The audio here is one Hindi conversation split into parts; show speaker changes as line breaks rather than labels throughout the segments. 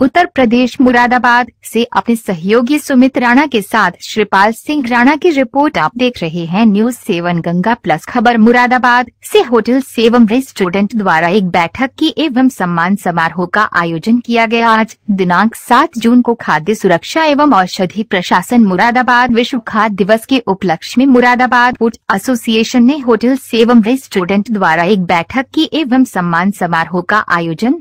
उत्तर प्रदेश मुरादाबाद से अपने सहयोगी सुमित राणा के साथ श्रीपाल सिंह राणा की रिपोर्ट। आप देख रहे हैं न्यूज 7 गंगा प्लस। खबर मुरादाबाद से होटल एवं रेस्टोरेंट द्वारा एक बैठक की एवं सम्मान समारोह का आयोजन किया गया। आज दिनांक 7 जून को खाद्य सुरक्षा एवं औषधि प्रशासन मुरादाबाद विश्व खाद्य दिवस के उपलक्ष्य में मुरादाबाद फूड एसोसिएशन ने होटल एवं रेस्टोरेंट द्वारा एक बैठक की एवं सम्मान समारोह का आयोजन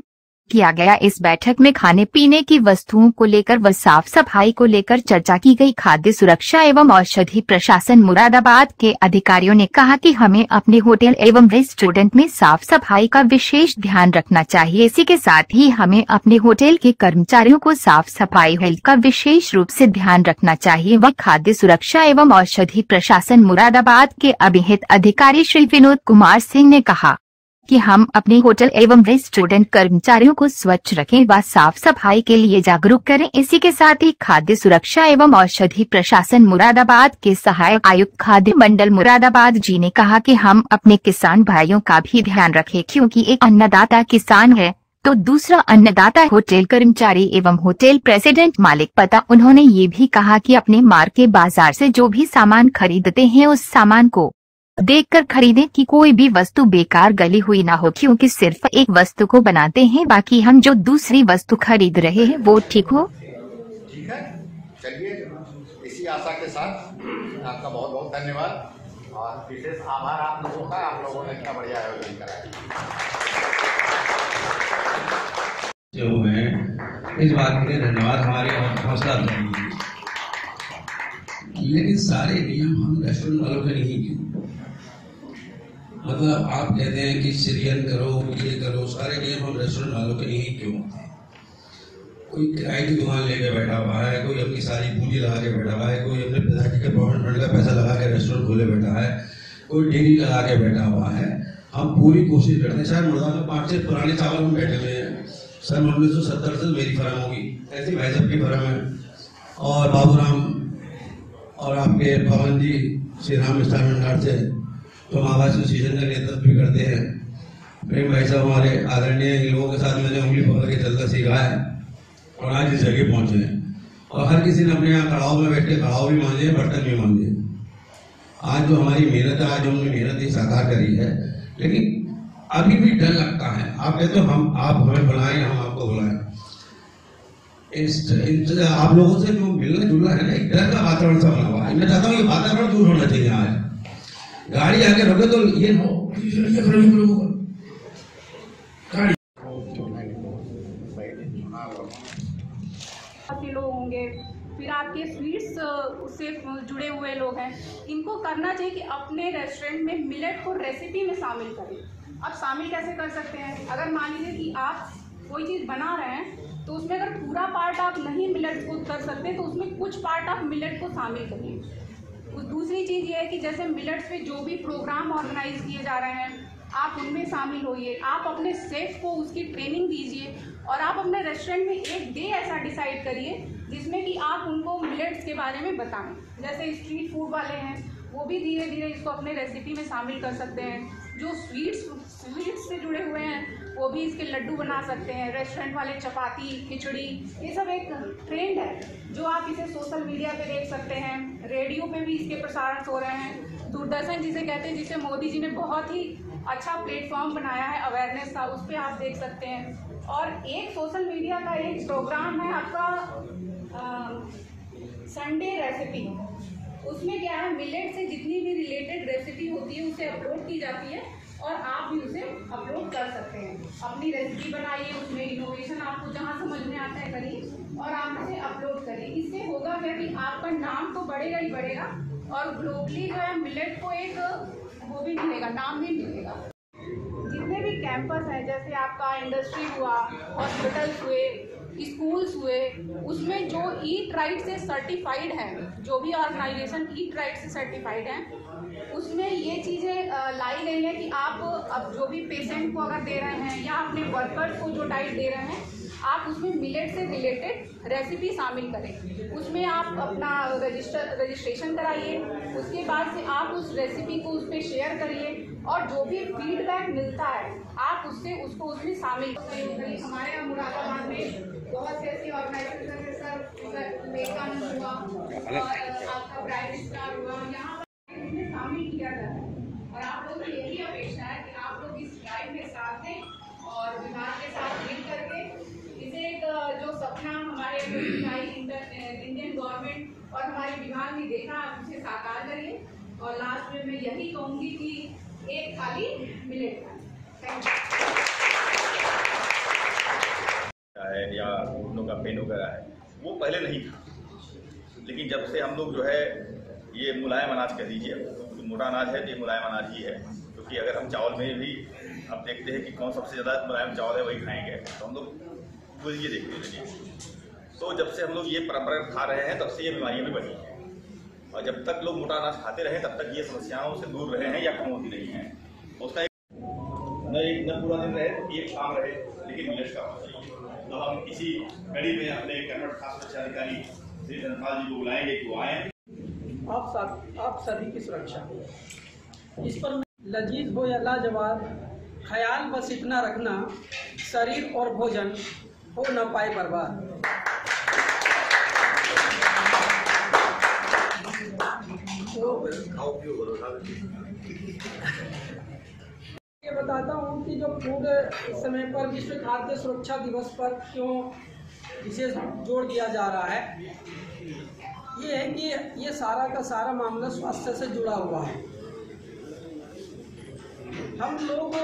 किया गया। इस बैठक में खाने पीने की वस्तुओं को लेकर व साफ सफाई को लेकर चर्चा की गई। खाद्य सुरक्षा एवं औषधि प्रशासन मुरादाबाद के अधिकारियों ने कहा कि हमें अपने होटल एवं रेस्टोरेंट में साफ सफाई का विशेष ध्यान रखना चाहिए। इसी के साथ ही हमें अपने होटल के कर्मचारियों को साफ सफाई हेल्थ का विशेष रूप से ध्यान रखना चाहिए। वह खाद्य सुरक्षा एवं औषधि प्रशासन मुरादाबाद के अभिहित अधिकारी श्री विनोद कुमार सिंह ने कहा कि हम अपने होटल एवं रेस्टोरेंट कर्मचारियों को स्वच्छ रखें व साफ सफाई के लिए जागरूक करें। इसी के साथ ही खाद्य सुरक्षा एवं औषधि प्रशासन मुरादाबाद के सहायक आयुक्त खाद्य मंडल मुरादाबाद जी ने कहा कि हम अपने किसान भाइयों का भी ध्यान रखें, क्योंकि एक अन्नदाता किसान है तो दूसरा अन्नदाता होटल कर्मचारी एवं होटल प्रेसिडेंट मालिक। पता उन्होंने ये भी कहा कि अपने मार्केट बाजार से जो भी सामान खरीदते हैं उस सामान को देखकर खरीदें कि कोई भी वस्तु बेकार गली हुई ना हो, क्योंकि सिर्फ एक वस्तु को बनाते हैं, बाकी हम जो दूसरी वस्तु खरीद रहे हैं वो ठीक हो।
ठीक है, चलिए इसी आशा के साथ आपका बहुत बहुत धन्यवाद और विशेष आभार आप लोगों का। आप लोगों ने इतना बढ़िया आयोजन कराया।
जो है इस बात के लिए धन्यवाद, हमारे हौसला अफजाई। लेकिन सारे नियम हम रेस्टोरेंट वालों के नहीं क्यों? मतलब आप कहते हैं कि सीरियन करो, ये करो, सारे नियम हम रेस्टोरेंट वालों के नहीं क्यों? कोई किराए की दुकान लेके बैठा हुआ है, कोई अपनी सारी पूंजी लगा के बैठा हुआ है, कोई अपने पिताजी के प्रॉविडेंट फंड का पैसा लगा के रेस्टोरेंट खोले बैठा है, कोई डेयरी लगा के बैठा हुआ है। हम पूरी कोशिश करते हैं। शायद मुर्दा में 5 से पुराने चावल हम बैठे हुए हैं। सन 1970 से मेरी फर्म होगी, ऐसी भाई साहब की फर्म है, और बाबूराम और आपके पवन जी श्री राम मिष्ठान भंडार से तो हमारा एसोसिएशन का नेतृत्व भी करते हैं। प्रेम भाई साहब हमारे आदरणीय, इन लोगों के साथ मैंने उंगली पकड़ के चलता सीखा है और आज इस जगह पहुंचे हैं। और हर किसी ने अपने यहाँ कड़ाव में बैठ के कड़ाव भी मांगे, बर्तन भी मांगे। आज जो हमारी मेहनत है, आज हमने मेहनत ही साकार करी है, लेकिन अभी भी डर लगता है। आप कहते हो हम आप हमें बुलाएं, हम आपको बुलाएं। आप लोगों से जो मिलना जुलना है ना, एक डर का वातावरण सा बना हुआ है। मैं चाहता हूँ ये वातावरण दूर होना चाहिए। आज गाड़ी आके रोके तो ये हो
लोग होंगे, फिर आपके स्वीट्स से जुड़े हुए लोग हैं, इनको करना चाहिए कि अपने रेस्टोरेंट में मिलेट को रेसिपी में शामिल करें। अब शामिल कैसे कर सकते हैं? अगर मान लीजिए कि आप कोई चीज़ बना रहे हैं तो उसमें अगर पूरा पार्ट आप नहीं मिलेट को कर सकते तो उसमें कुछ पार्ट आप मिलेट को शामिल करिए। दूसरी चीज़ ये है कि जैसे मिलेट्स पे जो भी प्रोग्राम ऑर्गेनाइज किए जा रहे हैं आप उनमें शामिल होइए। आप अपने शेफ को उसकी ट्रेनिंग दीजिए और आप अपने रेस्टोरेंट में एक डे ऐसा डिसाइड करिए जिसमें कि आप उनको मिलेट्स के बारे में बताएं। जैसे स्ट्रीट फूड वाले हैं वो भी धीरे धीरे इसको अपने रेसिपी में शामिल कर सकते हैं। जो स्वीट्स से जुड़े हुए हैं वो भी इसके लड्डू बना सकते हैं। रेस्टोरेंट वाले चपाती, खिचड़ी, ये सब एक ट्रेंड है जो आप इसे सोशल मीडिया पे देख सकते हैं। रेडियो पे भी इसके प्रसारण हो रहे हैं। दूरदर्शन जिसे कहते हैं, जिसे मोदी जी ने बहुत ही अच्छा प्लेटफॉर्म बनाया है अवेयरनेस का, उस पर आप देख सकते हैं। और एक सोशल मीडिया का एक प्रोग्राम है आपका संडे रेसिपी। उसमें क्या है, मिलेट से जितनी भी रिलेटेड रेसिपी होती है उसे अपलोड की जाती है और आप भी उसे अपलोड कर सकते हैं। अपनी रेसिपी बनाइए, उसमें इनोवेशन आपको जहाँ समझ में आता है करिए और आप उसे अपलोड करिए। इससे होगा क्या कि आपका नाम तो बढ़ेगा ही बढ़ेगा और ग्लोबली जो है मिलेट को एक वो भी मिलेगा, नाम भी मिलेगा। जितने भी कैंपस हैं, जैसे आपका इंडस्ट्री हुआ, हॉस्पिटल्स हुए, स्कूल्स हुए, उसमें जो ईट राइट से सर्टिफाइड है, जो भी ऑर्गेनाइजेशन ईट राइट से सर्टिफाइड हैं, उसमें ये चीज़ें लाई गई हैं कि आप अब जो भी पेशेंट को अगर दे रहे हैं या अपने वर्कर्स को जो डाइट दे रहे हैं, आप उसमें मिलेट से रिलेटेड रेसिपी शामिल करें। उसमें आप अपना रजिस्ट्रेशन कराइए। उसके बाद से आप उस रेसिपी को उस पर शेयर करिए और जो भी फीडबैक मिलता है आप उसको उसमें शामिल करिए। हमारे यहाँ मुरादाबाद में बहुत से ऐसी ऑर्गेनाइजेशन है सर, मेकन हुआ और आपका ब्राइट स्टार हुआ, यहाँ पर इसमें शामिल किया जाता है। और आप लोगों की यही अपेक्षा है कि आप लोग इस ड्राइव में साथ दें और विभाग के साथ मिल करके इसे एक जो सपना हमारे इंडियन गवर्नमेंट और हमारे विभाग ने देखा, आप उसे साकार करिए। और लास्ट में मैं यही कहूँगी कि एक थाली मिलेट
है या घुटनों का पेन वगैरह है, वो पहले नहीं था। लेकिन जब से हम लोग जो है ये मुलायम अनाज कह दीजिए, तो मोटा अनाज है तो ये मुलायम अनाज ही है, क्योंकि अगर हम चावल में भी अब देखते हैं कि कौन सबसे ज़्यादा मुलायम चावल है वही खाएंगे, तो हम लोग वो ये देखते हैं। तो जब से हम लोग ये परंपरा खा रहे हैं तब से ये बीमारियाँ भी बढ़ी हैं। और जब तक लोग मोटा अनाज खाते रहे तब तक ये समस्याओं से दूर रहे हैं या कम होती नहीं है। उसका न पूरा दिन रहे तो एक काम रहे, लेकिन मिलेट्स का होना चाहिए। तो हम इसी कड़ी में अपने कर्मठ खास सुरक्षा अधिकारी श्री धनपाल जी को बुलाएंगे कि वो आए।
आप सभी की सुरक्षा, इस पर लजीज हो या लाजवाब, ख्याल बस इतना रखना, शरीर और भोजन हो न पाए बर्बाद। ये बताता हूँ कि जो फूड समय पर विश्व खाद्य सुरक्षा दिवस पर क्यों विशेष जोर दिया जा रहा है, ये है कि ये सारा का सारा मामला स्वास्थ्य से जुड़ा हुआ है। हम लोग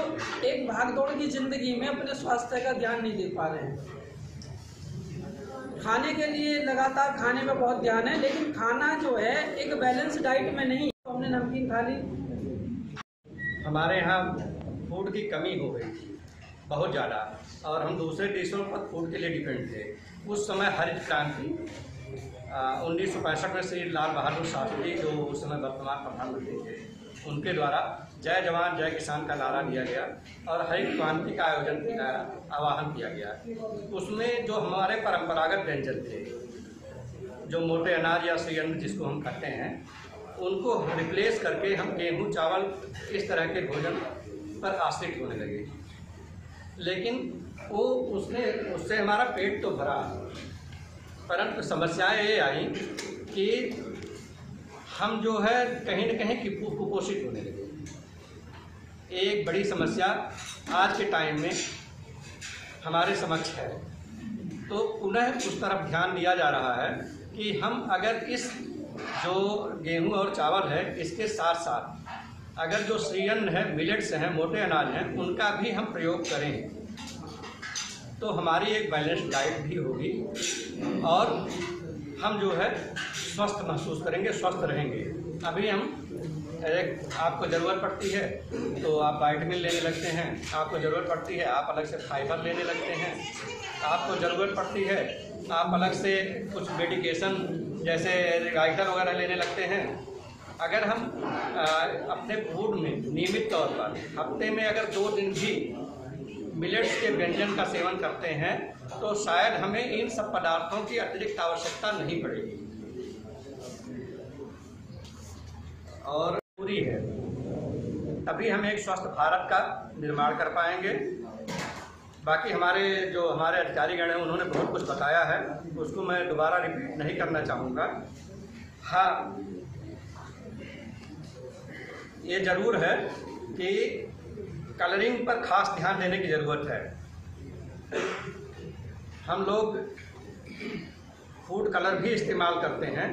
एक भागदौड़ की जिंदगी में अपने स्वास्थ्य का ध्यान नहीं दे पा रहे हैं। खाने के लिए लगातार खाने में बहुत ध्यान है, लेकिन खाना जो है एक बैलेंस डाइट में नहीं। तो हमने नमकीन खा ली।
हमारे यहाँ फूड की कमी हो गई थी बहुत ज़्यादा, और हम दूसरे देशों पर फूड के लिए डिपेंड थे। उस समय हरित क्रांति 1965 में श्री लाल बहादुर शास्त्री, जो उस समय वर्तमान प्रधानमंत्री थे, उनके द्वारा जय जवान जय किसान का नारा दिया गया और हरित क्रांति का आह्वान किया गया। उसमें जो हमारे परंपरागत व्यंजन थे, जो मोटे अनाज या श्रीअन्न जिसको हम कहते हैं, उनको रिप्लेस करके हम गेहूँ चावल इस तरह के भोजन पर आश्रित होने लगे। लेकिन वो उससे हमारा पेट तो भरा, परंतु समस्याएं ये आई कि हम जो है कहीं न कहीं कुपोषित होने लगे। एक बड़ी समस्या आज के टाइम में हमारे समक्ष है, तो पुनः उस तरफ ध्यान दिया जा रहा है कि हम अगर इस जो गेहूं और चावल है, इसके साथ साथ अगर जो श्रीअन्न है, मिलेट्स हैं, मोटे अनाज हैं, उनका भी हम प्रयोग करें तो हमारी एक बैलेंस डाइट भी होगी और हम जो है स्वस्थ महसूस करेंगे, स्वस्थ रहेंगे। अभी हम आपको ज़रूरत पड़ती है तो आप वाइटामिन लेने लगते हैं, आपको ज़रूरत पड़ती है आप अलग से फाइबर लेने लगते हैं, आपको ज़रूरत पड़ती है आप अलग से कुछ मेडिकेशन जैसे राइटर वगैरह लेने लगते हैं। अगर हम अपने फूड में नियमित तौर पर हफ्ते में अगर 2 दिन भी मिलेट्स के व्यंजन का सेवन करते हैं तो शायद हमें इन सब पदार्थों की अतिरिक्त आवश्यकता नहीं पड़ेगी। और पूरी है, तभी हम एक स्वस्थ भारत का निर्माण कर पाएंगे। बाकी हमारे अधिकारीगण हैं उन्होंने बहुत कुछ बताया है, उसको मैं दोबारा रिपीट नहीं करना चाहूँगा। हाँ, ये ज़रूर है कि कलरिंग पर खास ध्यान देने की ज़रूरत है। हम लोग फूड कलर भी इस्तेमाल करते हैं,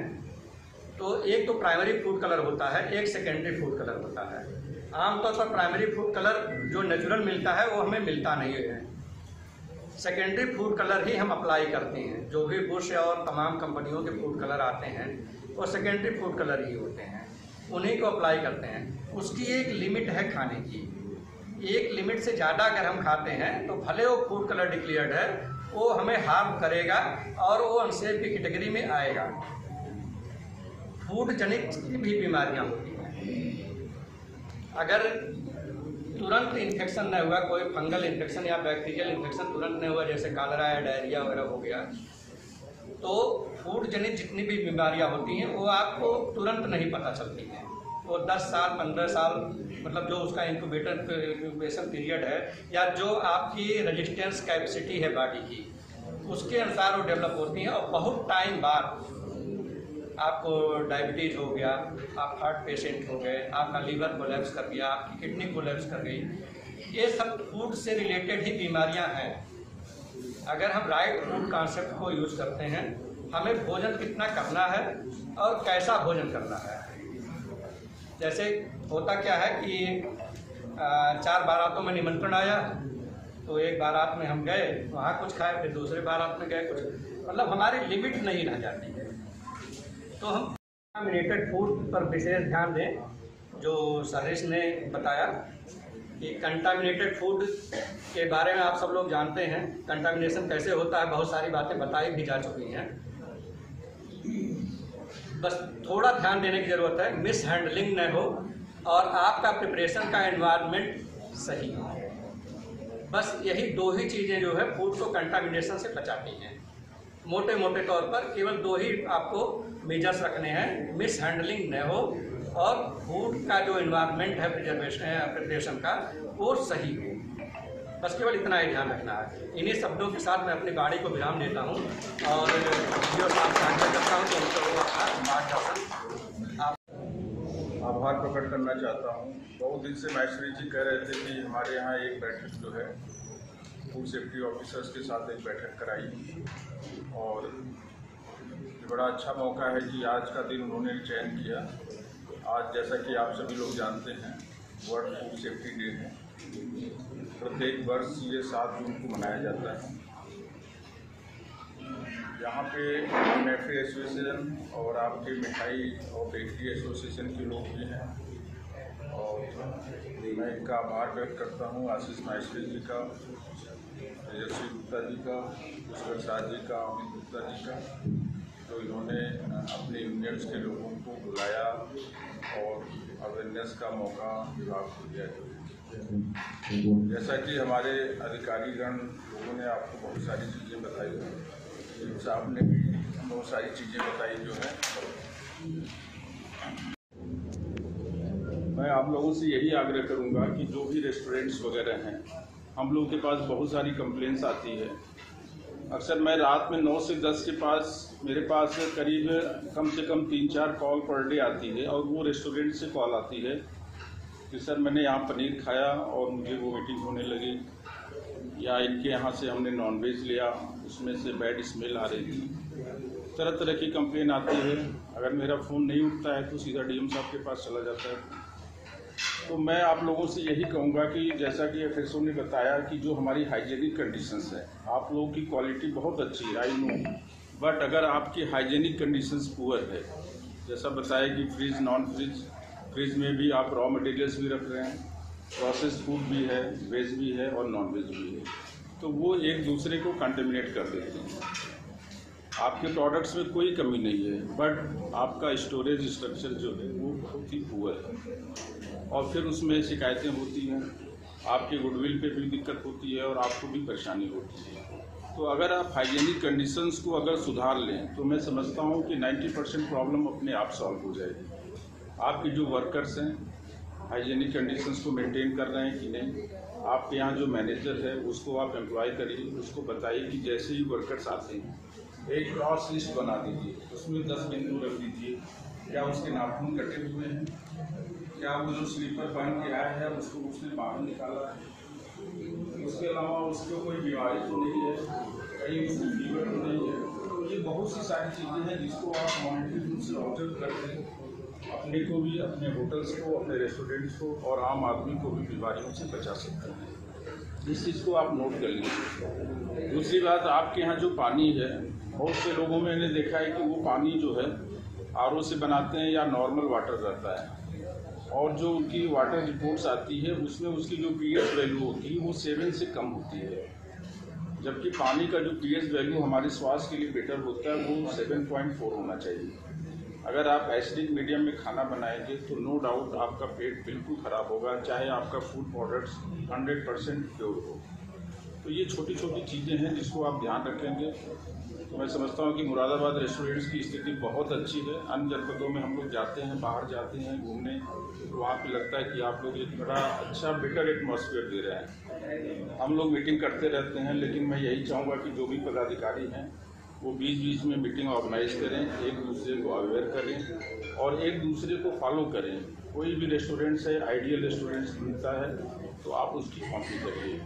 तो एक तो प्राइमरी फूड कलर होता है, एक सेकेंडरी फूड कलर होता है। आमतौर पर प्राइमरी फूड कलर जो नेचुरल मिलता है वो हमें मिलता नहीं है। सेकेंडरी फूड कलर ही हम अप्लाई करते हैं। जो भी बुश और तमाम कंपनियों के फूड कलर आते हैं वो सेकेंडरी फूड कलर ही होते हैं, उन्हीं को अप्लाई करते हैं। उसकी एक लिमिट है खाने की, एक लिमिट से ज़्यादा अगर हम खाते हैं तो भले वो फूड कलर डिक्लेयर्ड है, वो हमें हार्म करेगा और वो अनसेफ की कैटेगरी में आएगा। फूड जनित भी बीमारियां होती हैं। अगर तुरंत इन्फेक्शन नहीं हुआ, कोई फंगल इन्फेक्शन या बैक्टीरियल इन्फेक्शन तुरंत नहीं हुआ, जैसे कालरा या डायरिया वगैरह हो गया, तो फूड जनित जितनी भी बीमारियां होती हैं वो आपको तुरंत नहीं पता चलती हैं। वो 10 साल 15 साल मतलब जो उसका इंक्यूबेशन पीरियड है या जो आपकी रेजिस्टेंस कैपेसिटी है बॉडी की, उसके अनुसार वो डेवलप होती हैं। और बहुत टाइम बाद आपको डायबिटीज़ हो गया, आप हार्ट पेशेंट हो गए, आपका लीवर कोलैप्स कर गया, आपकी किडनी कोलैप्स कर गई, ये सब फूड से रिलेटेड ही बीमारियां हैं। अगर हम राइट फूड कॉन्सेप्ट को यूज़ करते हैं, हमें भोजन कितना करना है और कैसा भोजन करना है। जैसे होता क्या है कि 4 बारातों में निमंत्रण आया, तो एक बारात में हम गए, वहाँ कुछ खाए, फिर दूसरे बारात में गए कुछ, मतलब हमारी लिमिट नहीं रह जाती है। तो हम कंटामिनेटेड फूड पर विशेष ध्यान दें। जो सर्विस ने बताया कि कंटामिनेटेड फूड के बारे में आप सब लोग जानते हैं, कंटामिनेशन कैसे होता है, बहुत सारी बातें बताई भी जा चुकी हैं। बस थोड़ा ध्यान देने की ज़रूरत है, मिस हैंडलिंग न हो और आपका प्रिपरेशन का एनवायरनमेंट सही हो। बस यही 2 ही चीज़ें जो है फूड को कंटामिनेशन से बचाती हैं। मोटे मोटे तौर पर केवल 2 ही आपको मेजर्स रखने हैं, मिस हैंडलिंग न हो और फूड का जो एनवायरनमेंट है प्रिपरेशन का वो सही हो। बस केवल इतना ही ध्यान रखना है। इन्हीं शब्दों के साथ मैं अपनी गाड़ी को विराम देता हूँ और वीडियो साथ साझा करता हूँ। तो
आभार प्रकट करना चाहता हूँ। बहुत दिन से माहेश्वरी जी कह रहे थे कि हमारे यहाँ एक बैठक जो है फूड सेफ्टी ऑफिसर्स के साथ एक बैठक कराई, और ये बड़ा अच्छा मौका है कि आज का दिन उन्होंने चयन किया। आज जैसा कि आप सभी लोग जानते हैं वर्ल्ड फूड सेफ्टी डे है। प्रत्येक वर्ष ये 7 जून को मनाया जाता है। यहाँ पे मैफी एसोसिएशन और आपके मिठाई और बेकरी एसोसिएशन के लोग भी हैं, और मैं इनका आभार व्यक्त करता हूँ। आशीष माहेश्वरी जी का, तेजस्वी गुप्ता जी का, पुष्कर शाह जी का, अमित गुप्ता जी का, तो इन्होंने अपने यूनियंस के लोगों को बुलाया और अवेयरनेस का मौका विभाग को दिया। जैसा कि हमारे अधिकारीगण लोगों ने आपको बहुत सारी चीज़ें बताई, साहब ने भी बहुत सारी चीज़ें बताई जो है। मैं आप लोगों से यही आग्रह करूंगा कि जो भी रेस्टोरेंट्स वगैरह हैं, हम लोगों के पास बहुत सारी कंप्लेंट्स आती है। अक्सर मैं रात में 9 से 10 के पास मेरे पास करीब कम से कम 3-4 कॉल पर डे आती है, और वो रेस्टोरेंट से कॉल आती है कि सर मैंने यहाँ पनीर खाया और मुझे वोमिटिंग होने लगी, या इनके यहाँ से हमने नॉनवेज लिया उसमें से बैड स्मेल आ रही थी। तरह तरह की कंप्लेन आती है। अगर मेरा फ़ोन नहीं उठता है तो सीधा डीएम साहब के पास चला जाता है। तो मैं आप लोगों से यही कहूँगा कि जैसा कि एफएसओ ने बताया कि जो हमारी हाइजीनिक कंडीशंस है, आप लोगों की क्वालिटी बहुत अच्छी है, आई नो, बट अगर आपकी हाइजीनिक कंडीशंस पुअर है, जैसा बताया कि फ्रिज नॉन फ्रिज, फ्रिज में भी आप रॉ मटेरियल्स भी रख रहे हैं, प्रोसेस फूड भी है, वेज भी है और नॉन वेज भी है, तो वो एक दूसरे को कंटेमिनेट कर देते हैं। आपके प्रोडक्ट्स में कोई कमी नहीं है, बट आपका स्टोरेज स्ट्रक्चर जो है वो बहुत ही पुअर है, और फिर उसमें शिकायतें होती हैं, आपके गुडविल पे भी दिक्कत होती है और आपको भी परेशानी होती है। तो अगर आप हाइजीनिक कंडीशंस को अगर सुधार लें तो मैं समझता हूँ कि 90% प्रॉब्लम अपने आप सॉल्व हो जाएगी। आपके जो वर्कर्स हैं हाइजीनिक कंडीशंस को मेंटेन कर रहे हैं कि नहीं, आपके यहाँ जो मैनेजर है उसको आप एम्प्लॉय करिए, उसको बताइए कि जैसे ही वर्कर्स आते हैं एक क्रॉस लिस्ट बना दीजिए, उसमें 10 बिंदु रख दीजिए, क्या उसके नाखून कटे हुए हैं, क्या वो जो स्लीपर पहन के आया है उसको उसने बाहर निकाला है, उसके अलावा उसको कोई बीमारी तो नहीं है, कहीं उसको फीवर तो नहीं है। तो ये बहुत सी सारी चीज़ें हैं जिसको आप मॉनिटरिंग से ऑब्जर्व करते हैं, अपने को भी, अपने होटल्स को, अपने रेस्टोरेंट्स को और आम आदमी को भी बीमारियों से बचा सकते हैं। इस चीज़ को आप नोट कर लीजिए। दूसरी बात, आपके यहाँ जो पानी है, बहुत से लोगों में मैंने देखा है कि वो पानी जो है आरओ से बनाते हैं या नॉर्मल वाटर रहता है, और जो उनकी वाटर रिपोर्ट्स आती है उसमें उसकी जो पीएच वैल्यू होती है वो 7 से कम होती है, जबकि पानी का जो पीएच वैल्यू हमारे स्वास्थ्य के लिए बेटर होता है वो 7.4 होना चाहिए। अगर आप एसिडिक मीडियम में खाना बनाएंगे तो नो डाउट आपका पेट बिल्कुल ख़राब होगा, चाहे आपका फूड प्रोडक्ट्स 100% प्योर हो। तो ये छोटी छोटी चीज़ें हैं जिसको आप ध्यान रखेंगे तो मैं समझता हूँ कि मुरादाबाद रेस्टोरेंट्स की स्थिति बहुत अच्छी है। अन्य जनपदों में हम लोग जाते हैं, बाहर जाते हैं घूमने, तो वहाँ पे लगता है कि आप लोग एक बड़ा अच्छा बेटर एटमॉस्फेयर दे रहे हैं। हम लोग मीटिंग करते रहते हैं, लेकिन मैं यही चाहूँगा कि जो भी पदाधिकारी हैं वो बीच बीच में मीटिंग ऑर्गेनाइज करें, एक दूसरे को अवेयर करें और एक दूसरे को फॉलो करें। कोई भी रेस्टोरेंट्स है, आइडियल रेस्टोरेंट्स मिलता है तो आप उसकी कॉपी करिए।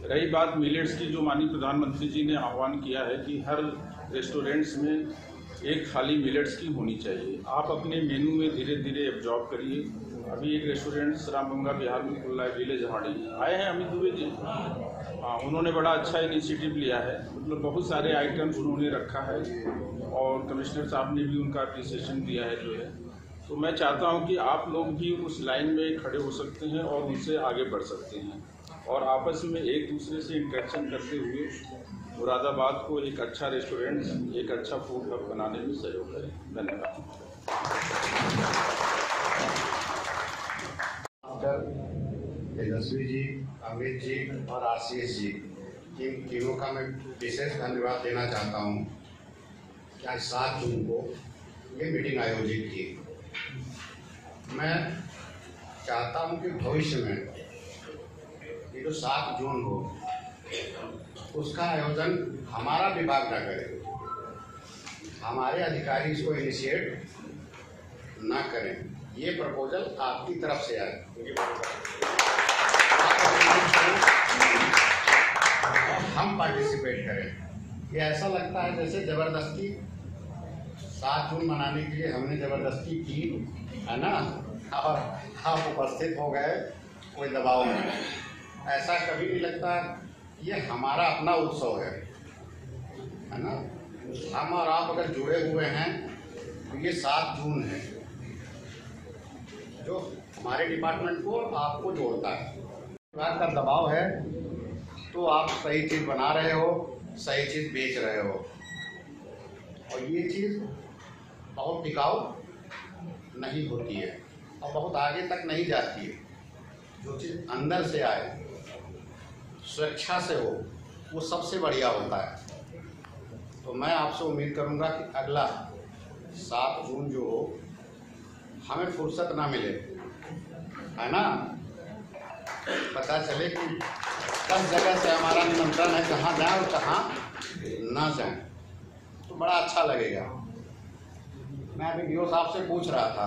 रही बात मिलेट्स की, जो माननीय प्रधानमंत्री जी ने आह्वान किया है कि हर रेस्टोरेंट्स में एक थाली मिलेट्स की होनी चाहिए, आप अपने मेनू में धीरे धीरे एब्जॉर्ब करिए। अभी एक रेस्टोरेंट रामगंगा बिहार में खुल रहा है, विलेज हमारी आए हैं अमित दुबे जी, उन्होंने बड़ा अच्छा इनिशिएटिव लिया है, मतलब बहुत सारे आइटम्स उन्होंने रखा है और कमिश्नर साहब ने भी उनका अप्रिसिएशन दिया है जो है। तो मैं चाहता हूं कि आप लोग भी उस लाइन में खड़े हो सकते हैं और उनसे आगे बढ़ सकते हैं और आपस में एक दूसरे से इंटरेक्शन करते हुए मुरादाबाद को एक अच्छा रेस्टोरेंट, एक अच्छा फूड हब बनाने में सहयोग करें। धन्यवाद।
तेजस्वी जी, अमित जी और आशीष जी, इन तीनों का मैं विशेष धन्यवाद देना चाहता हूँ कि आज 7 जून को ये मीटिंग आयोजित की। मैं चाहता हूँ कि भविष्य में ये जो 7 जून हो उसका आयोजन हमारा विभाग न करे, हमारे अधिकारी इसको इनिशिएट ना करें। ये प्रपोजल आपकी तरफ से आए, हम पार्टिसिपेट करें। ये ऐसा लगता है जैसे जबरदस्ती 7 जून मनाने के लिए हमने जबरदस्ती की है ना, और आप उपस्थित हो गए कोई दबाव में। ऐसा कभी नहीं लगता। ये हमारा अपना उत्सव है ना। हम और आप अगर जुड़े हुए हैं तो ये 7 जून है जो हमारे डिपार्टमेंट को और आपको जोड़ता है। विभाग का दबाव है तो आप सही चीज़ बना रहे हो, सही चीज़ बेच रहे हो और ये चीज़ बहुत टिकाऊ नहीं होती है और बहुत आगे तक नहीं जाती है। जो चीज़ अंदर से आए, स्वेच्छा से हो, वो सबसे बढ़िया होता है। तो मैं आपसे उम्मीद करूंगा कि अगला 7 जून जो हो हमें फुर्सत ना मिले, है ना, पता चले कि 10 जगह से हमारा निमंत्रण है, कहाँ जाए और कहाँ ना जाए, तो बड़ा अच्छा लगेगा। मैं अभी डीओ साहब से पूछ रहा था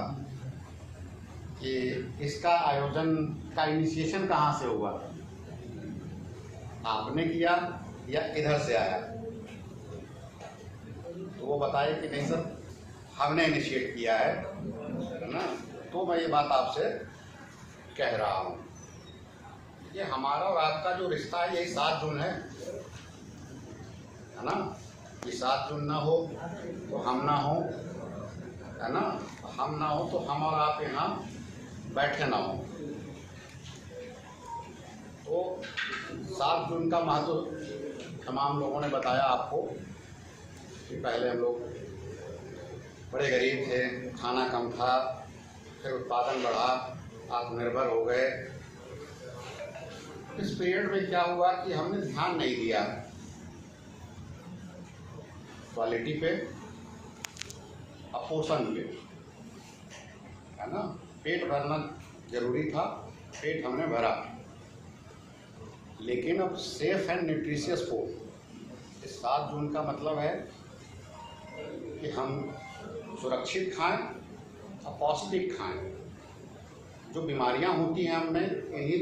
कि इसका आयोजन का इनिशिएशन कहाँ से हुआ, आपने किया या इधर से आया? तो वो बताए कि नहीं सर, हमने इनिशिएट किया है ना। तो मैं ये बात आपसे कह रहा हूँ, ये हमारा और आपका जो रिश्ता है यही 7 जून है ना। ये 7 जून ना हो तो हम ना हो, है ना, हम ना हो तो हम और आप यहाँ बैठे ना हो। तो 7 जून का महत्व तमाम लोगों ने बताया आपको कि पहले हम लोग बड़े गरीब थे, खाना कम था, फिर उत्पादन बढ़ा, आत्मनिर्भर हो गए। इस पीरियड में क्या हुआ कि हमने ध्यान नहीं दिया क्वालिटी पे और पोषण पे, है ना। पेट भरना जरूरी था, पेट हमने भरा, लेकिन अब सेफ एंड न्यूट्रिशियस फूड, इस 7 जून का मतलब है कि हम सुरक्षित खाएं और पौष्टिक खाएं। जो बीमारियां होती हैं हमें इन्हीं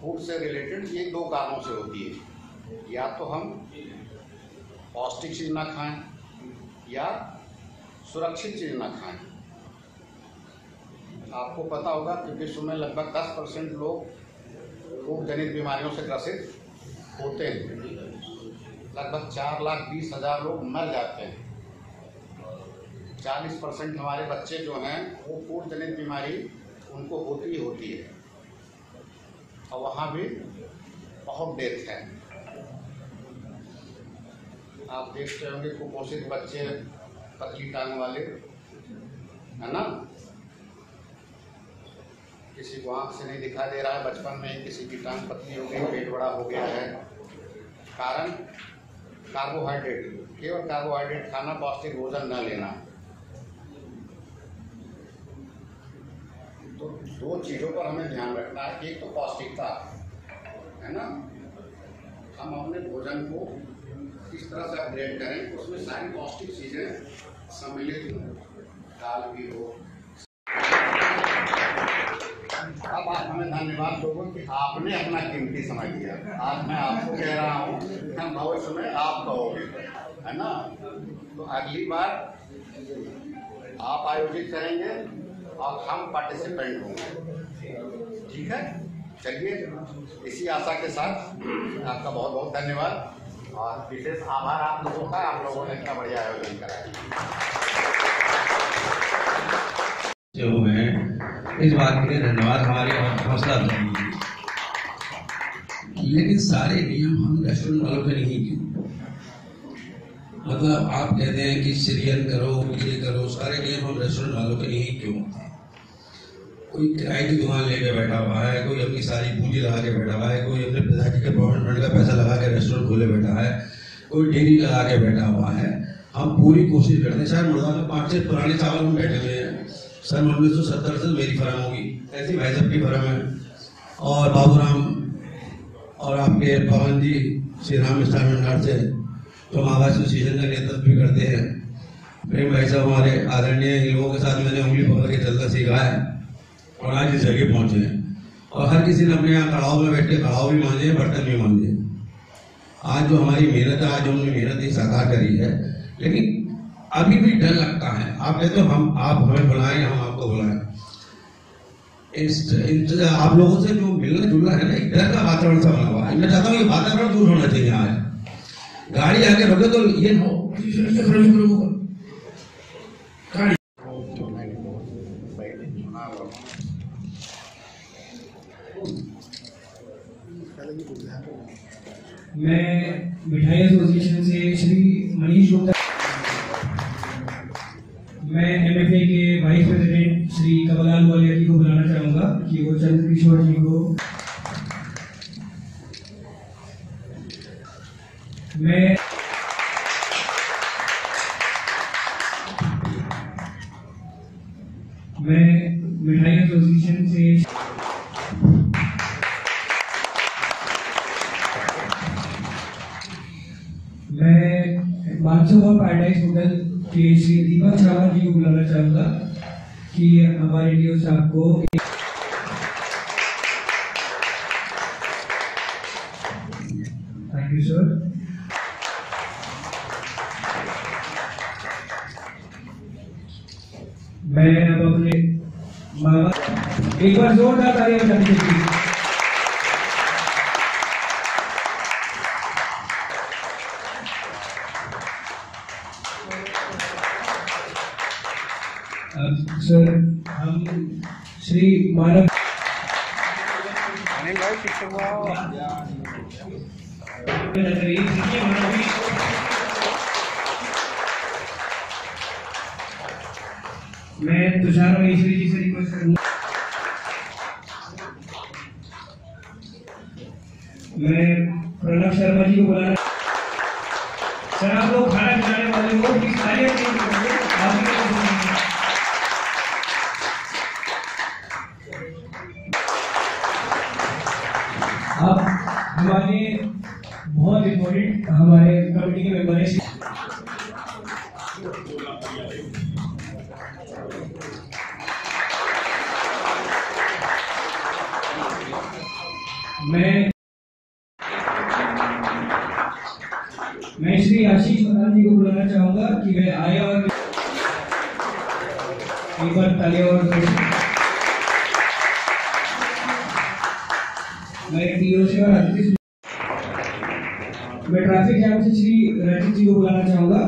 फूड से रिलेटेड, ये 2 कारणों से होती है। या तो हम पौष्टिक चीज़ ना खाएं या सुरक्षित चीज़ ना खाएं। आपको पता होगा कि विश्व में लगभग 10% लोग रोग जनित बीमारियों से ग्रसित होते हैं। लगभग 4,20,000 लोग मर जाते हैं। 40% हमारे बच्चे जो हैं वो फूड जनित बीमारी उनको होती है और वहाँ भी बहुत डेथ है। आप देखते होंगे कुपोषित बच्चे, पतली टांग वाले, है ना। किसी को आँख से नहीं दिखाई दे रहा है बचपन में, किसी की टांग पतली हो गई, पेट बड़ा हो गया है। कारण कार्बोहाइड्रेट, केवल कार्बोहाइड्रेट खाना, पौष्टिक भोजन न लेना। तो दो चीज़ों पर हमें ध्यान रखना है। एक तो पौष्टिकता, है ना, हम अपने भोजन को किस तरह से अपग्रेड करें, उसमें सारी पौष्टिक चीज़ें सम्मिलित हों, दाल भी हो। अब आज हमें धन्यवाद दोगे कि आपने अपना कीमती समय दिया। आज मैं आपको कह रहा हूँ, हम भविष्य में आप कहोगे, है ना। तो अगली बार आप आयोजित करेंगे और हम पार्टिसिपेंट होंगे, ठीक है। चलिए, इसी आशा के साथ आपका बहुत बहुत धन्यवाद और विशेष आभार आप लोगों का, आप लोगों ने इतना बढ़िया आयोजन कराया।
जो है इस बात के लिए धन्यवाद, हमारी हौसला अफजाई। लेकिन सारे नियम हम रेस्टोरेंट वालों के नहीं क्यों? मतलब आप कहते हैं कि सीरियल करो, ये करो, सारे नियम हम रेस्टोरेंट वालों के नहीं क्यों? कोई किराए की दुकान लेके बैठा हुआ है, कोई अपनी सारी पूंजी लगा के बैठा हुआ है, कोई अपने पिताजी के प्रोविडेंट फंड का पैसा लगा के रेस्टोरेंट खोले बैठा है, कोई डेयरी लगा के बैठा हुआ है। हम पूरी कोशिश करते हैं। शायद मुर्गा में 5 पुराने चावल में बैठे हुए हैं। सन 1970 से मेरी फर्म होगी, ऐसी भाई साहब की फर्म है, और बाबूराम और आपके पवन जी श्री राम मिष्ठान भंडार से तो महाभारत एसोसिएशन का नेतृत्व भी करते हैं। प्रेम भाई साहब हमारे आदरणीय, इन लोगों के साथ मैंने उंगली पकड़ के चलना सीखा है और आज इस जगह पहुंचे हैं। और हर किसी ने अपने यहाँ कड़ाव में बैठ के कड़ाव भी मांझे, बर्तन भी मांझे। आज जो हमारी मेहनत है, आज जो हमने मेहनत ही साकार करी है, लेकिन अभी भी डर लगता है। आप कहते हो हम आप हमें बुलाएं, हम आपको बुलाएं। आप लोगों से जो मिलना जुलना है ना, एक डर का वातावरण सा बना हुआ है। मैं चाहता हूँ ये वातावरण दूर होना चाहिए। आज गाड़ी आगे रोके तो ये गाड़ी
मैं मिठाई एसोसिएशन से श्री मनीष गुप्ता, मैं एमएफए के वाइस प्रेसिडेंट श्री कमललाल ग्वालियर जी को बुलाना चाहूंगा कि वो चंद्रकिशोर जी को, मैं मिठाई एसोसिएशन से मैं बादशाह पैराडाइज होटल के श्री दीपक रावत जी को बुलाना चाहूंगा कि हमारे डीओ साहब को थैंक यू सर। मैं अब अपने मामा एक बार जोरदार तालियां बजानी चाहिए। सर हम श्री मानव मैं तुषार महेश्वरी जी से रिक्वेस्ट करूंगा, मैं प्रणव शर्मा जी को बुलाना। सर आप लोग खाना खिलाने वाले हो, प्लीज तालियां दीजिए। अब हमारे बहुत इम्पोर्टेंट हमारे कमेटी के मेंबर हैं, मैं श्री आशीष प्रधान जी को बुलाना चाहूंगा कि वे आए और एक बार तालियां और मैं डीओ से और अतिथि मैं ट्रैफिक जाम से श्री रंजित जी को बुलाना चाहूंगा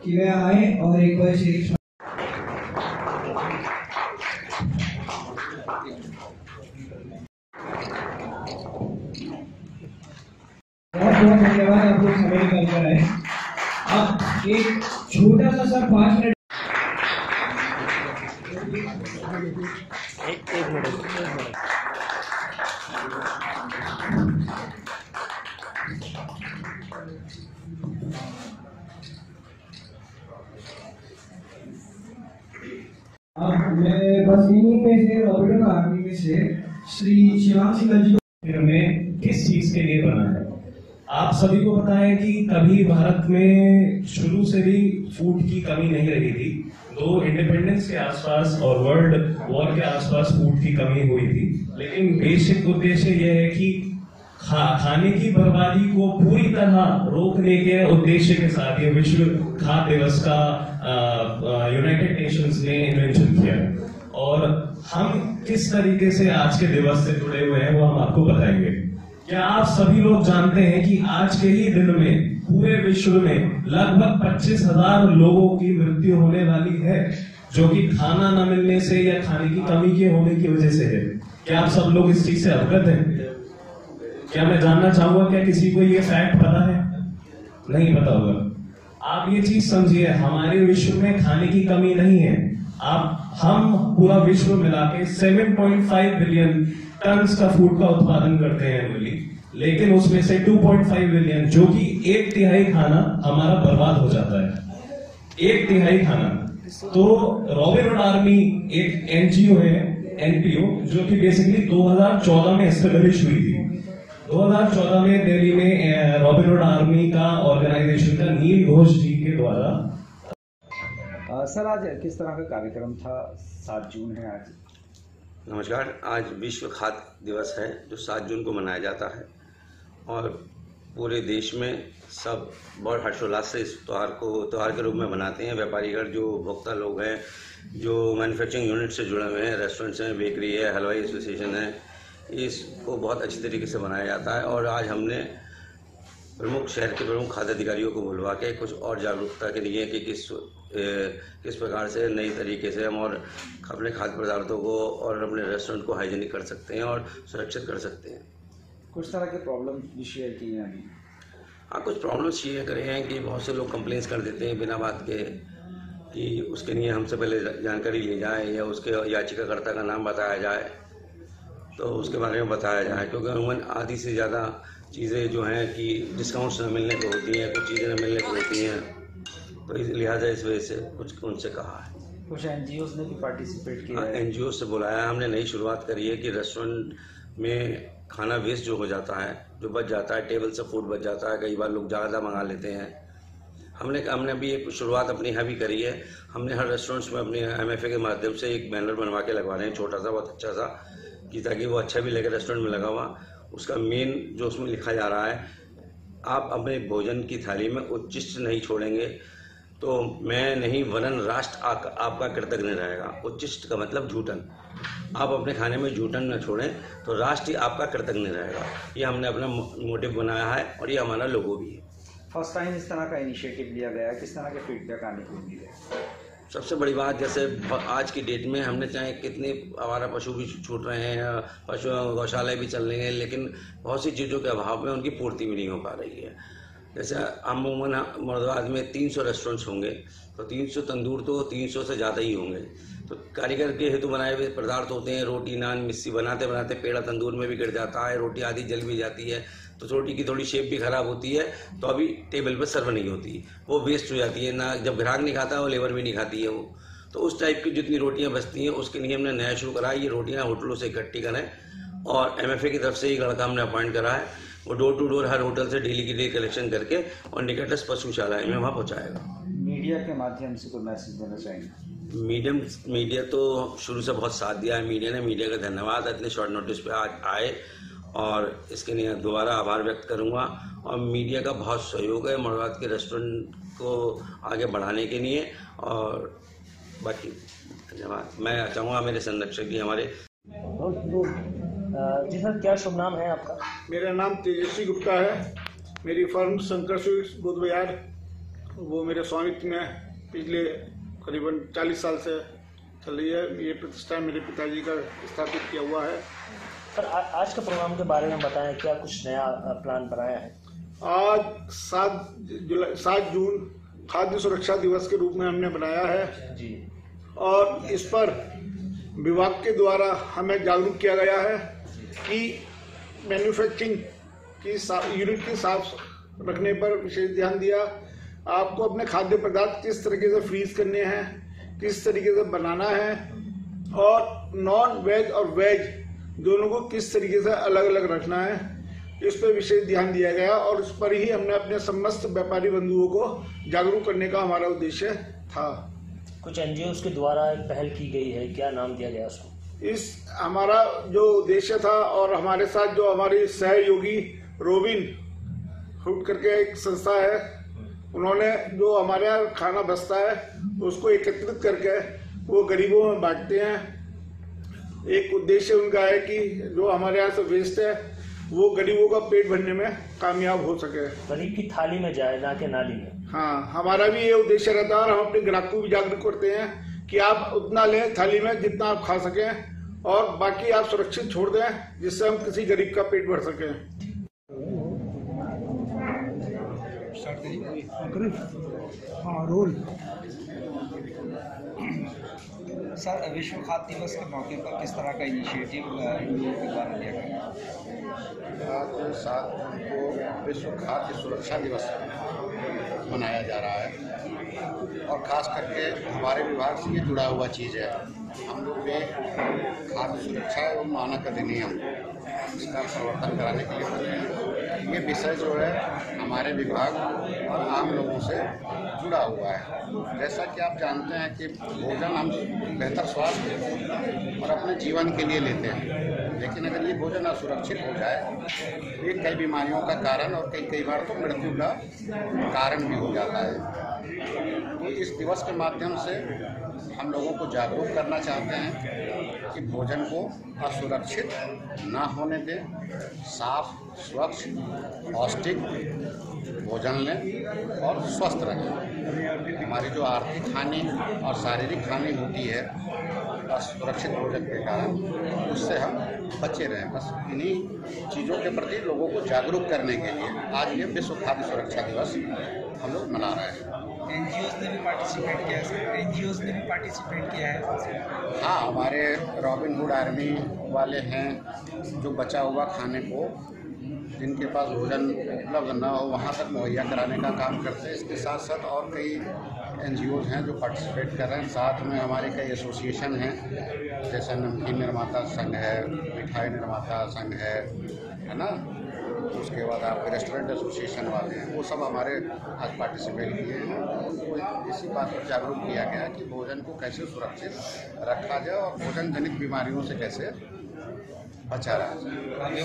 कि वे आए और एक बार श्री बहुत धन्यवाद। आप लोग समय निकाल कर आए। अब एक छोटा सा 5 मिनट
एक मिनट।
अब मैं बस इन्हीं में से रॉबर्ट आर्मी में से श्री शिवांग सिंह जी
में किस चीज के लिए बना है? आप सभी को पता है कि कभी भारत में शुरू से भी फूड की कमी नहीं रही थी। तो इंडिपेंडेंस के आसपास और वर्ल्ड वॉर के आसपास फूड की कमी हुई थी, लेकिन बेसिक उद्देश्य यह है कि खाने की बर्बादी को पूरी तरह रोकने के उद्देश्य के साथ ये विश्व खाद्य दिवस का यूनाइटेड नेशंस ने इन्वेंशन किया। और हम किस तरीके से आज के दिवस से जुड़े हुए हैं वो हम आपको बताएंगे। क्या आप सभी लोग जानते हैं कि आज के ही दिन में पूरे विश्व में लगभग 25,000 लोगों की मृत्यु होने वाली है, जो कि खाना न मिलने से या खाने की कमी के होने की वजह से है। क्या आप सब लोग इस चीज से अवगत हैं? क्या मैं जानना चाहूंगा, क्या किसी को ये फैक्ट पता है? नहीं पता होगा। आप ये चीज समझिए, हमारे विश्व में खाने की कमी नहीं है। हम पूरा विश्व मिला के 7.5 बिलियन टन का फूड का उत्पादन करते हैं एनुअली, लेकिन उसमें से 2.5 बिलियन, जो कि 1/3 खाना हमारा बर्बाद हो जाता है। 1/3 खाना। तो रॉबिन हुड आर्मी एक एनजीओ है, एनपीओ, जो कि बेसिकली 2014 में एस्टेब्लिश हुई थी। 2014 में दिल्ली में रॉबिन हुड आर्मी का ऑर्गेनाइजेशन का नील घोष जी के द्वारा।
सर, आज किस तरह का कार्यक्रम था? 7 जून है आज।
नमस्कार। आज विश्व खाद्य दिवस है जो 7 जून को मनाया जाता है और पूरे देश में सब बहुत हर्षोल्लास से इस त्यौहार के रूप में मनाते हैं। व्यापारीगण, जो उपभोक्ता लोग हैं, जो मैन्युफैक्चरिंग यूनिट से जुड़े हुए हैं, रेस्टोरेंट्स हैं, बेकरी है, हलवाई एसोसिएशन है, इसको बहुत अच्छी तरीके से मनाया जाता है। और आज हमने शहर के प्रमुख खाद्य अधिकारियों को बुलवा के कुछ और जागरूकता के लिए कि किस प्रकार से नई तरीके से हम और अपने खाद्य पदार्थों को और अपने रेस्टोरेंट को हाइजीनिक कर सकते हैं और सुरक्षित कर सकते हैं।
कुछ तरह के प्रॉब्लम भी शेयर किए हैं अभी?
हाँ, कुछ प्रॉब्लम्स शेयर करे हैं कि बहुत से लोग कंप्लेंट्स कर देते हैं बिना बात के, कि उसके लिए हमसे पहले जानकारी ली जाए या उसके याचिकाकर्ता का नाम बताया जाए तो उसके बारे में बताया जाए, क्योंकि अमूमन आधी से ज़्यादा चीज़ें जो हैं कि डिस्काउंट्स न मिलने को होती हैं, कुछ चीज़ें न मिलने को होती हैं, तो लिहाजा इस वजह से कुछ उनसे कहा है।
कुछ एनजीओ ने भी पार्टिसिपेट किया है?
एनजीओ से बुलाया हमने। नई शुरुआत करी है कि रेस्टोरेंट में खाना वेस्ट जो हो जाता है, जो बच जाता है, टेबल से फूड बच जाता है, कई बार लोग ज़्यादा मंगा लेते हैं। हमने अभी एक शुरुआत अपनी यहाँ भी करी है। हमने हर रेस्टोरेंट्स में अपने MFA के माध्यम से एक बैनर बनवा के लगवा रहे हैं, छोटा सा, बहुत अच्छा सा, कि ताकि वो अच्छा भी लगे रेस्टोरेंट में लगा हुआ। उसका मेन जो उसमें लिखा जा रहा है, आप अपने भोजन की थाली में उच्छिष्ट नहीं छोड़ेंगे तो मैं नहीं वरन राष्ट्र आपका कृतज्ञ रहेगा। उच्छिष्ट का मतलब झूठन। आप अपने खाने में झूठन न छोड़ें तो राष्ट्र आपका कृतज्ञ रहेगा। ये हमने अपना मोटिव बनाया है और ये हमारा लोगो भी है।
फर्स्ट टाइम इस तरह का इनिशिएटिव लिया गया है, किस तरह के फीडबैक आने की उम्मीद है?
सबसे बड़ी बात, जैसे आज की डेट में हमने चाहे कितने आवारा पशु भी छूट रहे हैं, पशु गौशालाएँ भी चल रही हैं, लेकिन बहुत सी चीज़ों के अभाव में उनकी पूर्ति भी नहीं हो पा रही है। जैसे अमूमन मुरादाबाद में 300 रेस्टोरेंट्स होंगे तो 300 तंदूर तो 300 से ज़्यादा ही होंगे। तो कारीगर के हेतु बनाए हुए पदार्थ होते हैं, रोटी, नान, मिस्सी बनाते बनाते पेड़ा तंदूर में भी गिर जाता है, रोटी आधी जल भी जाती है, तो रोटी की थोड़ी शेप भी ख़राब होती है, तो अभी टेबल पर सर्व नहीं होती, वो वेस्ट हो जाती है ना। जब ग्राहक नहीं खाता वो लेबर भी नहीं खाती है वो। तो उस टाइप की जितनी रोटियाँ बचती हैं उसके लिए हमने नया शुरू करा है। ये रोटियाँ होटलों से इकट्ठी करें और MFA की तरफ से एक लड़का हमने अपॉइंट करा है, वो डोर टू डोर हर होटल से डेली की डेली कलेक्शन करके और निकटस्थ पशुशाला में वहाँ पहुँचाएगा।
मीडिया के माध्यम से कोई मैसेज देना चाहेंगे?
मीडिया तो शुरू से बहुत साथ दिया है। मीडिया का धन्यवाद, इतने शॉर्ट नोटिस पे आज आए और इसके लिए दोबारा आभार व्यक्त करूंगा। और मीडिया का बहुत सहयोग है मुरादाबाद के रेस्टोरेंट को आगे बढ़ाने के लिए। और बाकी धन्यवाद। मैं चाहूँगा मेरे संरक्षक जी हमारे।
जी सर, क्या शुभ नाम है आपका?
मेरा नाम तेजस्वी गुप्ता है। मेरी फर्म शंकर स्वीट्स बुध बाजार, वो मेरे स्वामित्व में पिछले करीबन 40 साल से चल रही है। ये प्रतिष्ठान मेरे पिताजी का स्थापित किया हुआ है।
सर, आज के प्रोग्राम के बारे में बताएं, क्या कुछ नया प्लान बनाया है?
आज 7 जून खाद्य सुरक्षा दिवस के रूप में हमने बनाया है जी। और इस पर विभाग के द्वारा हमें जागरूक किया गया है कि मैन्युफैक्चरिंग की यूनिट की साफ रखने पर विशेष ध्यान दिया। आपको अपने खाद्य पदार्थ किस तरीके से फ्रीज करने हैं, किस तरीके से बनाना है, और नॉन वेज और वेज दोनों को किस तरीके से अलग अलग रखना है, इस पर विशेष ध्यान दिया गया। और इस पर ही हमने अपने समस्त व्यापारी बंधुओं को जागरूक करने का हमारा उद्देश्य था।
कुछ एनजीओ के द्वारा एक पहल की गई है, क्या नाम दिया गया उसको?
इस हमारा जो उद्देश्य था, और हमारे साथ जो हमारी सहयोगी रोबिन फूड करके एक संस्था है, उन्होंने जो हमारे यहाँ खाना बचता है उसको एकत्रित करके वो गरीबों में बांटते हैं। एक उद्देश्य उनका है कि जो हमारे यहाँ से वेस्ट है वो गरीबों का पेट भरने में कामयाब हो सके,
गरीब की थाली में जाए, ना कि नाली में।
हाँ, हमारा भी ये उद्देश्य रहता है, और हम अपने ग्राहक को भी जागरूक करते हैं कि आप उतना लें थाली में जितना आप खा सकें, और बाकी आप सुरक्षित छोड़ दें जिससे हम किसी गरीब का पेट भर सकें।
हाँ, रोल। सर, विश्व खाद्य दिवस के मौके पर किस तरह का इनिशिएटिव एनजीओ के द्वारा लिया गया?
आज 7 जून को विश्व खाद्य सुरक्षा दिवस मनाया जा रहा है, और ख़ास करके हमारे विभाग से ये जुड़ा हुआ चीज़ है। हम लोग पे खाद्य सुरक्षा एवं मानक अधिनियम इसका प्रवर्तन कराने के लिए बने हैं। ये विषय जो है हमारे विभाग और आम लोगों से जुड़ा हुआ है। जैसा कि आप जानते हैं कि भोजन हम बेहतर स्वास्थ्य और अपने जीवन के लिए लेते हैं, लेकिन अगर ये भोजन असुरक्षित हो जाए तो ये कई बीमारियों का कारण और कई बार तो मृत्यु का कारण भी हो जाता है। तो इस दिवस के माध्यम से हम लोगों को जागरूक करना चाहते हैं कि भोजन को असुरक्षित ना होने दें, साफ, स्वच्छ, पौष्टिक भोजन लें और स्वस्थ रहें। हमारी जो आर्थिक हानि और शारीरिक हानि होती है असुरक्षित भोजन के कारण, उससे हम बचे रहें। बस इन्हीं चीज़ों के प्रति लोगों को जागरूक करने के लिए आज ये विश्व खाद्य सुरक्षा दिवस हम लोग मना रहे हैं।
एनजीओ ने भी पार्टिसिपेट किया है? एनजीओ ने भी पार्टिसिपेट किया है?
हाँ, हमारे रॉबिन हुड आर्मी वाले हैं जो बचा हुआ खाने को जिनके पास भोजन उपलब्ध न हो वहाँ तक मुहैया कराने का काम करते हैं। इसके साथ साथ और कई एनजीओज़ हैं जो पार्टिसिपेट कर रहे हैं। साथ में हमारे कई एसोसिएशन हैं, जैसे नमकीन निर्माता संघ है, मिठाई निर्माता संघ है ना, उसके बाद आपके रेस्टोरेंट एसोसिएशन वाले हैं, वो सब हमारे आज पार्टिसिपेट किए हैं। उनको इसी बात पर जागरूक किया गया कि भोजन को कैसे सुरक्षित रखा जाए और भोजन जनित बीमारियों से कैसे बचा रहा जाए।